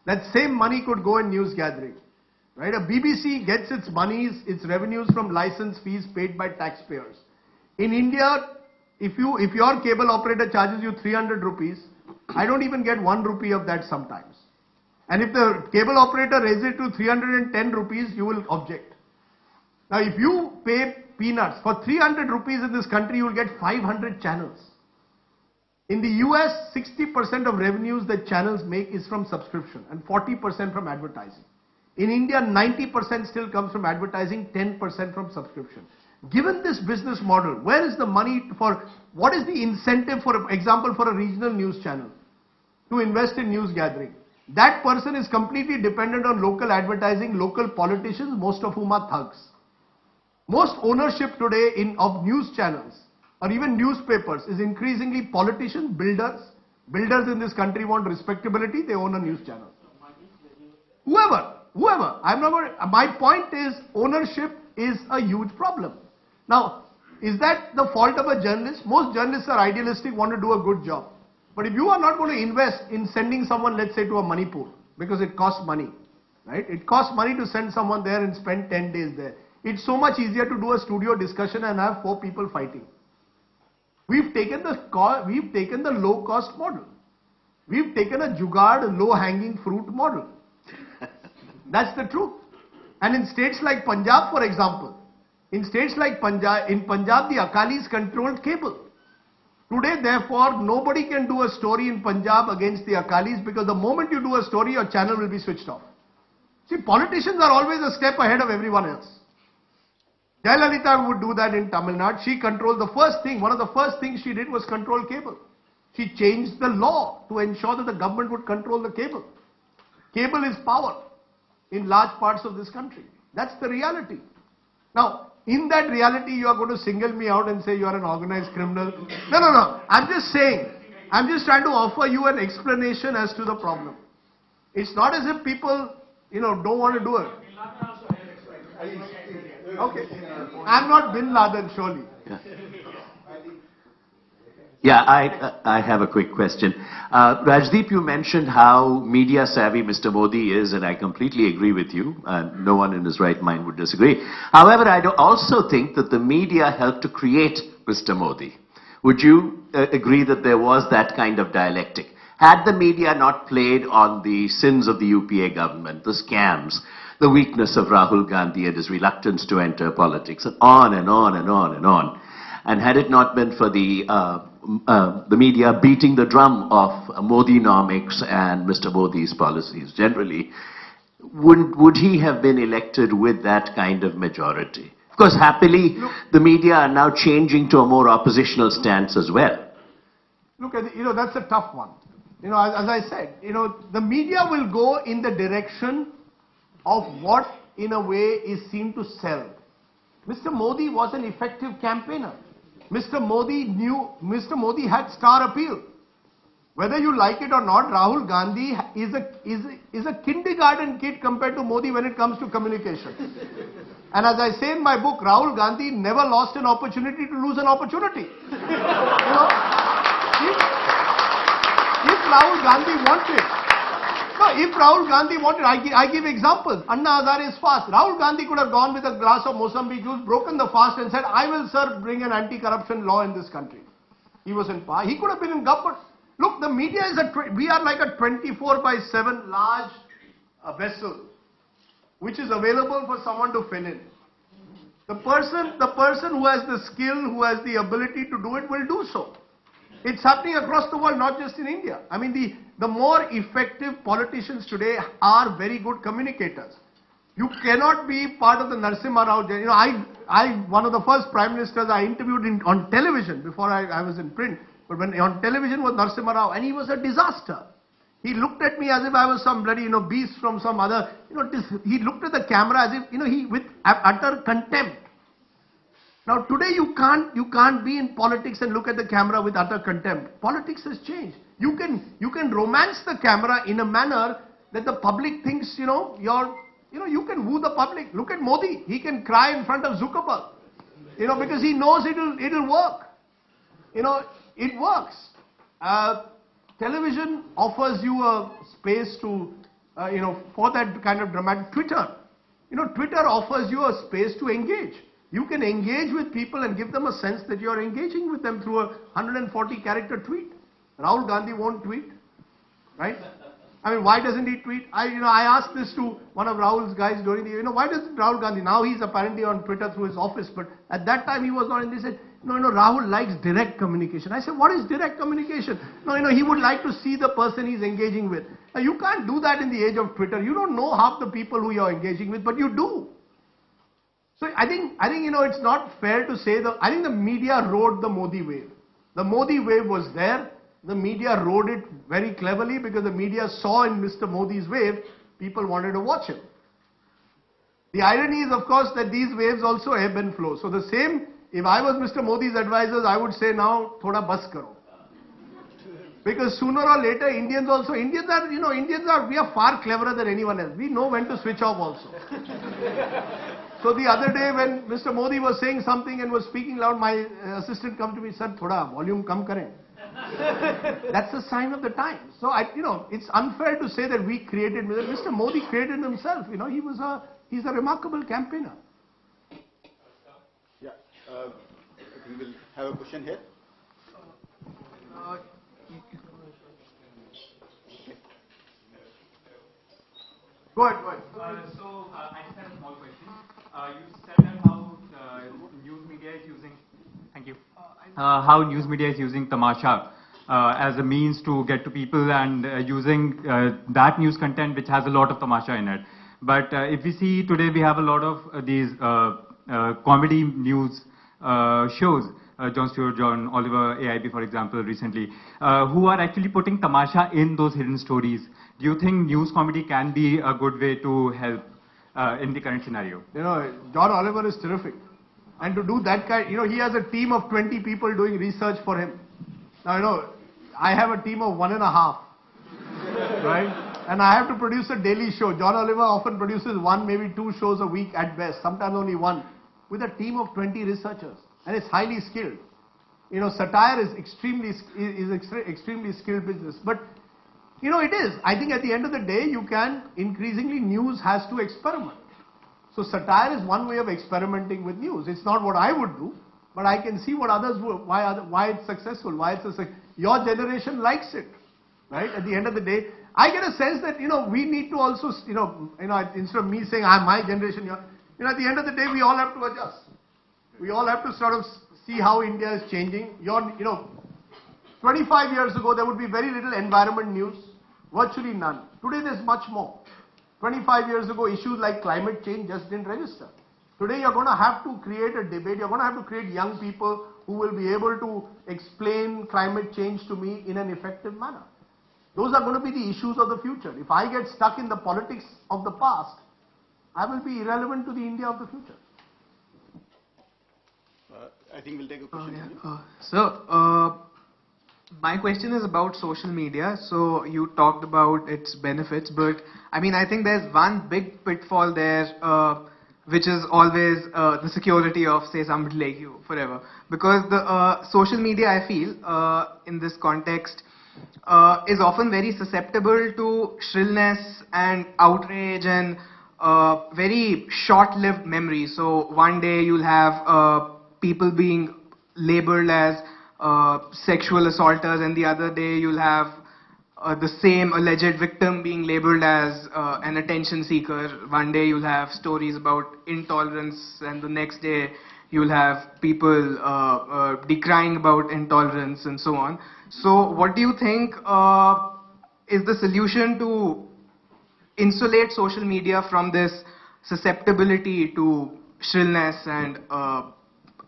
That same money could go in news gathering, right? A BBC gets its monies, its revenues from license fees paid by taxpayers. In India, if your cable operator charges you 300 rupees, I don't even get 1 rupee of that sometimes. And if the cable operator raises it to 310 rupees, you will object. Now, if you pay peanuts, for 300 rupees in this country, you will get 500 channels. In the US, 60% of revenues that channels make is from subscription and 40% from advertising. In India, 90% still comes from advertising, 10% from subscription. Given this business model, where is the money for, what is the incentive, for example, for a regional news channel to invest in news gathering? That person is completely dependent on local advertising, local politicians, most of whom are thugs. Most ownership today of news channels or even newspapers is increasingly politicians, builders. Builders in this country want respectability, they own a news channel. Whoever. My point is, ownership is a huge problem. Now, is that the fault of a journalist? Most journalists are idealistic, want to do a good job. But if you are not going to invest in sending someone, let's say, to a Manipur, because it costs money, right? It costs money to send someone there and spend 10 days there. It's so much easier to do a studio discussion and have 4 people fighting. We've taken the low-cost model. We've taken a jugaad, low-hanging fruit model. That's the truth. And in states like Punjab, for example, in Punjab, the Akalis controlled cable. Today, therefore, nobody can do a story in Punjab against the Akalis, because the moment you do a story, your channel will be switched off. See, politicians are always a step ahead of everyone else. Jayalalitha would do that in Tamil Nadu. She controlled one of the first things she did was control cable. She changed the law to ensure that the government would control the cable. Cable is power in large parts of this country. That's the reality. Now, in that reality, you are going to single me out and say you are an organized criminal. No. I'm just saying, I'm just trying to offer you an explanation as to the problem. It's not as if people, don't want to do it. Okay. I'm not Bin Laden, surely. Yeah, I have a quick question. Rajdeep, you mentioned how media savvy Mr. Modi is, and I completely agree with you. No one in his right mind would disagree. However, I also think that the media helped to create Mr. Modi. Would you agree that there was that kind of dialectic? Had the media not played on the sins of the UPA government, the scams, the weakness of Rahul Gandhi and his reluctance to enter politics, and on and on and on and on, and had it not been for the media beating the drum of Modinomics and Mr. Modi's policies generally, would he have been elected with that kind of majority? Of course, happily, the media are now changing to a more oppositional stance as well. Look, that's a tough one. As I said, the media will go in the direction of what, in a way, is seen to sell. Mr. Modi was an effective campaigner. Mr. Modi had star appeal. Whether you like it or not, Rahul Gandhi is a kindergarten kid compared to Modi when it comes to communication. And as I say in my book, Rahul Gandhi never lost an opportunity to lose an opportunity. If Rahul Gandhi wanted, no, if Rahul Gandhi wanted, I give examples. Anna Hazare's fast. Rahul Gandhi could have gone with a glass of Mosambik juice, broken the fast and said, I will, sir, bring an anti-corruption law in this country. He was in power. He could have been in government. Look, the media is we are like a 24/7 large vessel, which is available for someone to fill in. The person who has the skill, who has the ability to do it will do so. It's happening across the world, not just in India. I mean, the more effective politicians today are very good communicators. You cannot be part of the Narasimha Rao. You know, one of the first prime ministers I interviewed on television before I was in print. But when on television was Narasimha Rao, and he was a disaster. He looked at me as if I was some bloody, beast from some other, he looked at the camera as if, with utter contempt. Now today you can't be in politics and look at the camera with utter contempt. Politics has changed. You can romance the camera in a manner that the public thinks, you can woo the public. Look at Modi. He can cry in front of Zuckerberg, because he knows it'll work. It works. Television offers you a space to, for that kind of dramatic. Twitter offers you a space to engage. You can engage with people and give them a sense that you are engaging with them through a 140-character tweet. Rahul Gandhi won't tweet, right? I mean, why doesn't he tweet? I asked this to one of Rahul's guys during the, why doesn't Rahul Gandhi, now he's apparently on Twitter through his office, but at that time he was not, and they said, no, Rahul likes direct communication. I said, what is direct communication? No, he would like to see the person he's engaging with. Now, you can't do that in the age of Twitter. You don't know half the people who you're engaging with, but you do. So I think it's not fair to say I think the media rode the Modi wave. The Modi wave was there. The media rode it very cleverly because the media saw in Mr. Modi's wave, people wanted to watch him. The irony is, of course, that these waves also ebb and flow. So the same, if I was Mr. Modi's advisors, I would say now, thoda bas karo. Because sooner or later, Indians are, we are far cleverer than anyone else. We know when to switch off also. So the other day when Mr. Modi was saying something and was speaking loud, my assistant come to me, sir, thoda volume kam kare. That's a sign of the time. So it's unfair to say that we created, Mr. Modi created himself. He's a remarkable campaigner. Yeah, we will have a question here. Go ahead. I just had a small question. You said that how news media is using. Thank you. How news media is using tamasha as a means to get to people and using that news content which has a lot of tamasha in it. But if we see today, we have a lot of these comedy news shows. Jon Stewart, John Oliver, AIB, for example, recently, who are actually putting tamasha in those hidden stories. Do you think news comedy can be a good way to help in the current scenario? John Oliver is terrific. And to do that kind, he has a team of 20 people doing research for him. Now, I have a team of 1.5, right? And I have to produce a daily show. John Oliver often produces 1, maybe 2 shows a week at best, sometimes only 1, with a team of 20 researchers. And it's highly skilled. Satire is extremely skilled business. But, it is. I think at the end of the day, increasingly news has to experiment. So satire is one way of experimenting with news. It's not what I would do, but I can see what others would, why it's successful, your generation likes it, right? At the end of the day, I get a sense that, we need to also, instead of me saying, my generation, at the end of the day, we all have to adjust. We all have to sort of see how India is changing. 25 years ago, there would be very little environment news, virtually none. Today, there's much more. 25 years ago, issues like climate change just didn't register. Today, you're going to have to create a debate. You're going to have to create young people who will be able to explain climate change to me in an effective manner. Those are going to be the issues of the future. If I get stuck in the politics of the past, I will be irrelevant to the India of the future. I think we'll take a question. My question is about social media. So you talked about its benefits, but I think there's one big pitfall there, which is always the security of, say, somebody like you forever. Because the social media, I feel, in this context, is often very susceptible to shrillness and outrage and very short-lived memory. So one day you'll have people being labeled as sexual assaulters, and the other day you'll have the same alleged victim being labeled as an attention seeker. One day you'll have stories about intolerance, and the next day you'll have people decrying about intolerance and so on. So what do you think is the solution to insulate social media from this susceptibility to shrillness and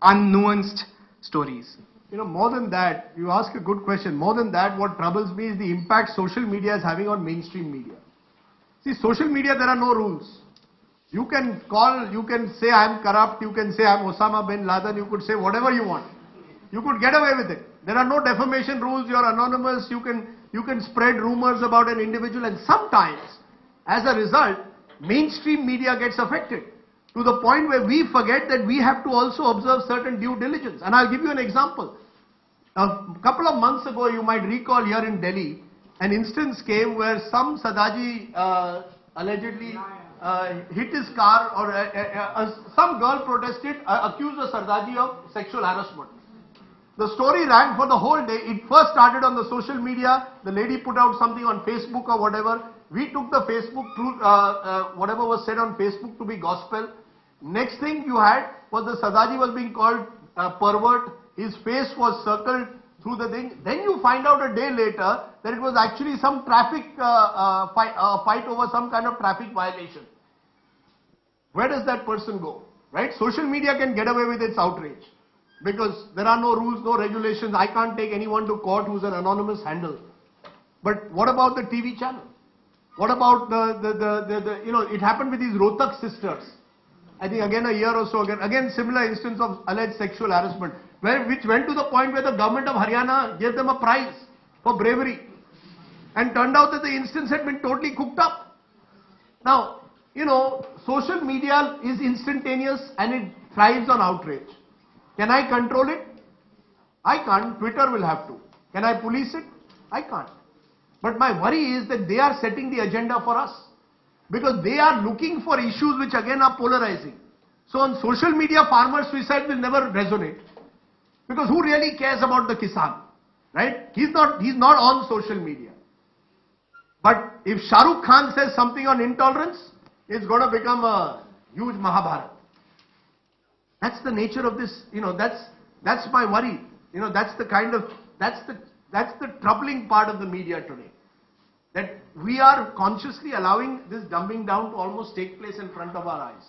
unnuanced stories? You know, more than that, you ask a good question. More than that, what troubles me is the impact social media is having on mainstream media. See, social media, there are no rules. You can call, you can say I'm corrupt, you can say I'm Osama bin Laden, you could say whatever you want. You could get away with it. There are no defamation rules, you're anonymous, you can spread rumors about an individual, and sometimes, as a result, mainstream media gets affected to the point where we forget that we have to also observe certain due diligence. And I'll give you an example. A couple of months ago, you might recall here in Delhi, an instance came where some Sadaji allegedly hit his car, or some girl protested, accused a Sardaji of sexual harassment. The story ran for the whole day. It first started on the social media. The lady put out something on Facebook or whatever. We took the Facebook, whatever was said on Facebook, to be gospel. Next thing you had was the Sadaji was being called pervert. His face was circled through the thing. Then you find out a day later that it was actually some traffic fight over some kind of traffic violation. Where does that person go? Right? Social media can get away with its outrage because there are no rules, no regulations. I can't take anyone to court who's an anonymous handle. But what about the TV channel? What about the you know, it happened with these Rohtak sisters. I think again a year or so again similar instance of alleged sexual harassment, which went to the point where the government of Haryana gave them a prize for bravery, and turned out that the instance had been totally cooked up. Now, you know, social media is instantaneous and it thrives on outrage. Can I control it? I can't. Twitter will have to. Can I police it? I can't. But my worry is that they are setting the agenda for us, because they are looking for issues which again are polarizing. So on social media, farmer suicide will never resonate, because who really cares about the Kisan, right? He's not on social media. But if Shah Rukh Khan says something on intolerance, it's going to become a huge Mahabharata. That's the nature of this, you know, that's my worry. You know, that's the troubling part of the media today. That we are consciously allowing this dumbing down to almost take place in front of our eyes.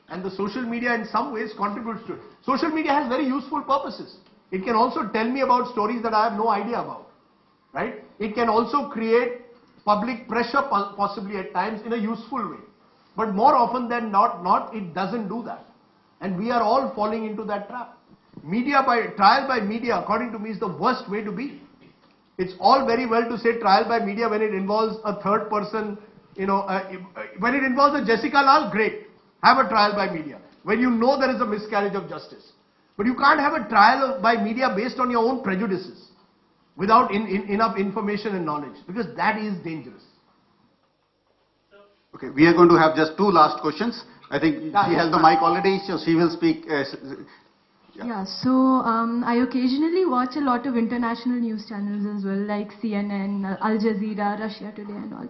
And the social media in some ways contributes to it. Social media has very useful purposes. It can also tell me about stories that I have no idea about, right? It can also create public pressure possibly at times in a useful way. But more often than not, it doesn't do that. And we are all falling into that trap. Trial by media, according to me, is the worst way to be. It's all very well to say trial by media when it involves a third person, you know, when it involves a Jessica Lal, great. Have a trial by media. When you know there is a miscarriage of justice. But you can't have a trial by media based on your own prejudices, without enough information and knowledge, because that is dangerous. Okay, we are going to have just two last questions. I think she has the mic already, so she will speak. Yeah, so I occasionally watch a lot of international news channels as well, like CNN, Al Jazeera, Russia Today and all.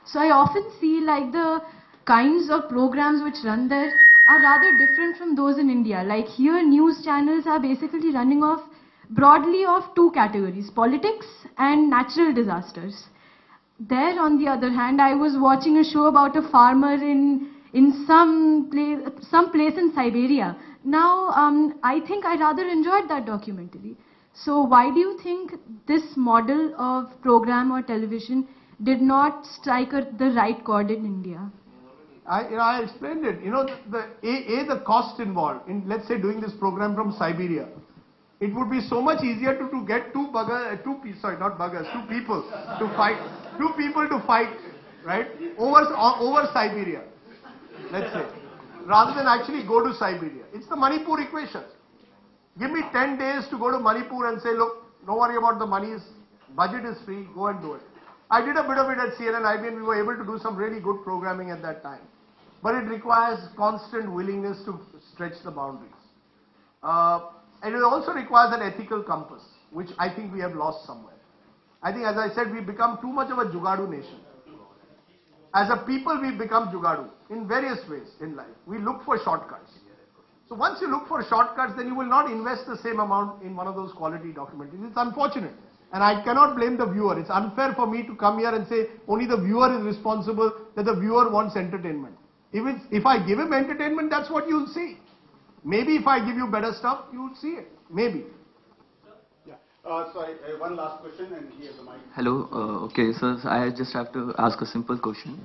So I often see like the kinds of programs which run there are rather different from those in India. Like here, news channels are basically running off broadly of two categories, politics and natural disasters. There, on the other hand, I was watching a show about a farmer in some place in Siberia. Now, I think I rather enjoyed that documentary. So why do you think this model of program or television did not strike the right chord in India? I explained it. You know, the cost involved in, let's say, doing this program from Siberia. It would be so much easier to get two people to fight, right, over Siberia, let's say, rather than actually go to Siberia. It's the Manipur equation. Give me 10 days to go to Manipur and say, look, don't worry about the monies, Budget is free, go and do it. I did a bit of it at CNN IBN. We were able to do some really good programming at that time. But it requires constant willingness to stretch the boundaries. And it also requires an ethical compass, which I think we have lost somewhere. I think, as I said, we've become too much of a Jugadu nation. As a people, we've become Jugadu in various ways in life. We look for shortcuts. So once you look for shortcuts, then you will not invest the same amount in one of those quality documentaries. It's unfortunate. And I cannot blame the viewer. It's unfair for me to come here and say only the viewer is responsible, that the viewer wants entertainment. If I give him entertainment, that's what you'll see. Maybe if I give you better stuff, you'll see it. Maybe. One last question, and here's the mic. Hello. Okay, so I just have to ask a simple question.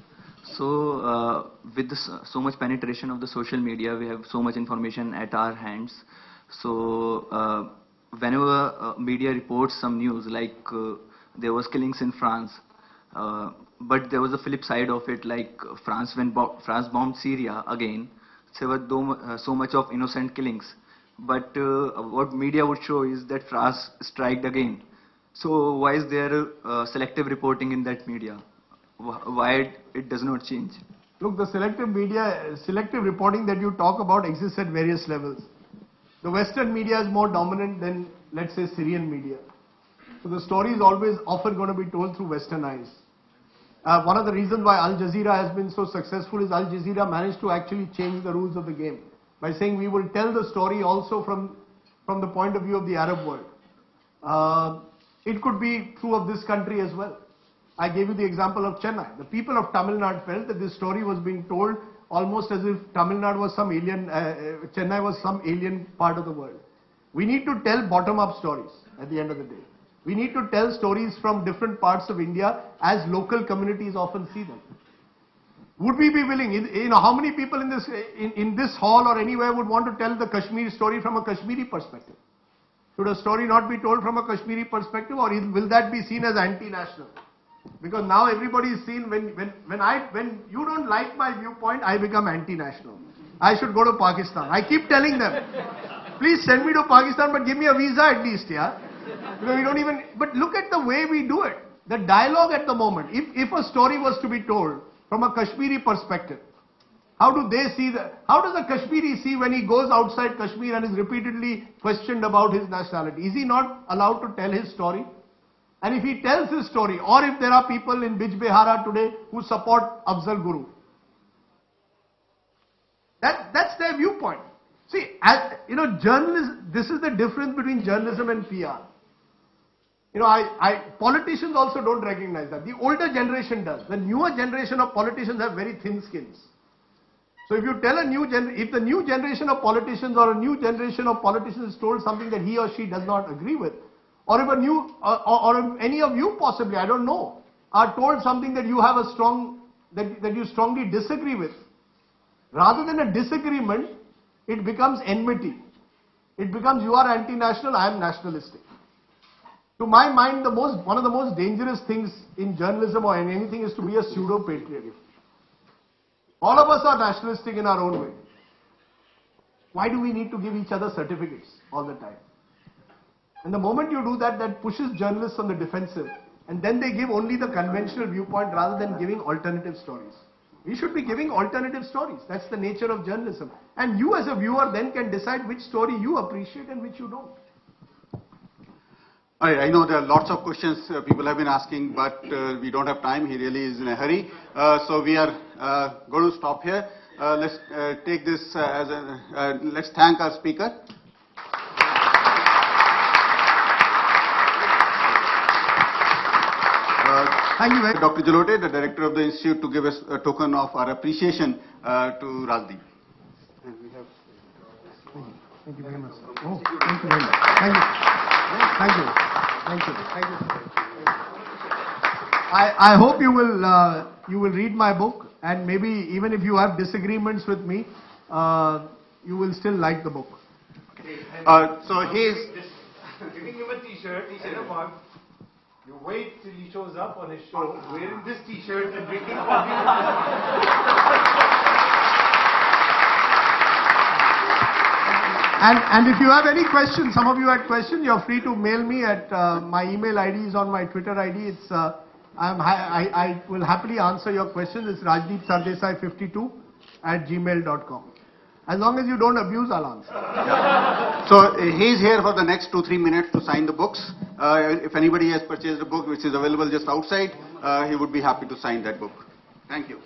So, with so much penetration of the social media, we have so much information at our hands. So, whenever media reports some news, like there was killings in France, but there was a flip side of it, like France bombed Syria again. There were so much of innocent killings. But what media would show is that France striked again. So why is there selective reporting in that media? Why it does not change? Look, the selective reporting that you talk about exists at various levels. The Western media is more dominant than, let's say, Syrian media. So the story is always often going to be told through Western eyes. One of the reasons why Al Jazeera has been so successful is Al Jazeera managed to actually change the rules of the game by saying we will tell the story also from the point of view of the Arab world. It could be true of this country as well. I gave you the example of Chennai. The people of Tamil Nadu felt that this story was being told almost as if Tamil Nadu was some alien, Chennai was some alien part of the world. We need to tell bottom-up stories at the end of the day. We need to tell stories from different parts of India as local communities often see them. Would we be willing, how many people in this hall or anywhere would want to tell the Kashmir story from a Kashmiri perspective? Should a story not be told from a Kashmiri perspective, or will that be seen as anti-national? Because now everybody is seen, when you don't like my viewpoint, I become anti-national. I should go to Pakistan. I keep telling them, please send me to Pakistan, but give me a visa at least, yeah? Because we don't even, but look at the way we do it. The dialogue at the moment, if a story was to be told from a Kashmiri perspective, how does a Kashmiri see when he goes outside Kashmir and is repeatedly questioned about his nationality? Is he not allowed to tell his story? And if he tells his story, or if there are people in Bijbehara today who support Afzal Guru, that's their viewpoint. See, this is the difference between journalism and PR. Politicians also don't recognize that. The older generation does. The newer generation of politicians have very thin skins. So if you tell if the new generation of politicians or a new generation of politicians is told something that he or she does not agree with, or if any of you possibly, I don't know, are told something that you have that you strongly disagree with, rather than a disagreement, it becomes enmity. It becomes you are anti-national, I am nationalistic. To my mind, one of the most dangerous things in journalism or in anything is to be a pseudo-patriot. All of us are nationalistic in our own way. Why do we need to give each other certificates all the time? And the moment you do that, that pushes journalists on the defensive. And then they give only the conventional viewpoint rather than giving alternative stories. We should be giving alternative stories. That's the nature of journalism. And you as a viewer then can decide which story you appreciate and which you don't. I know there are lots of questions people have been asking, but we don't have time. He really is in a hurry. So we are going to stop here. Let's take this let's thank our speaker. Thank you very much, Dr. Jalote, the director of the institute, to give us a token of our appreciation to Rajdeep. And we have. Thank you very much. Oh, thank you very much. Thank you. Thank you. Thank you. Thank you. I hope you will read my book, and maybe even if you have disagreements with me, you will still like the book. So he's giving him a t-shirt and a mug. You wait till he shows up on his show wearing this t-shirt and drinking coffee. And if you have any questions, some of you had questions, you're free to mail me at my email ID is on my Twitter ID. It's I will happily answer your questions. It's Rajdeep Sardesai 52 at gmail.com. As long as you don't abuse, I'll answer. Yeah. So he's here for the next 2-3 minutes to sign the books. If anybody has purchased a book which is available just outside, he would be happy to sign that book. Thank you.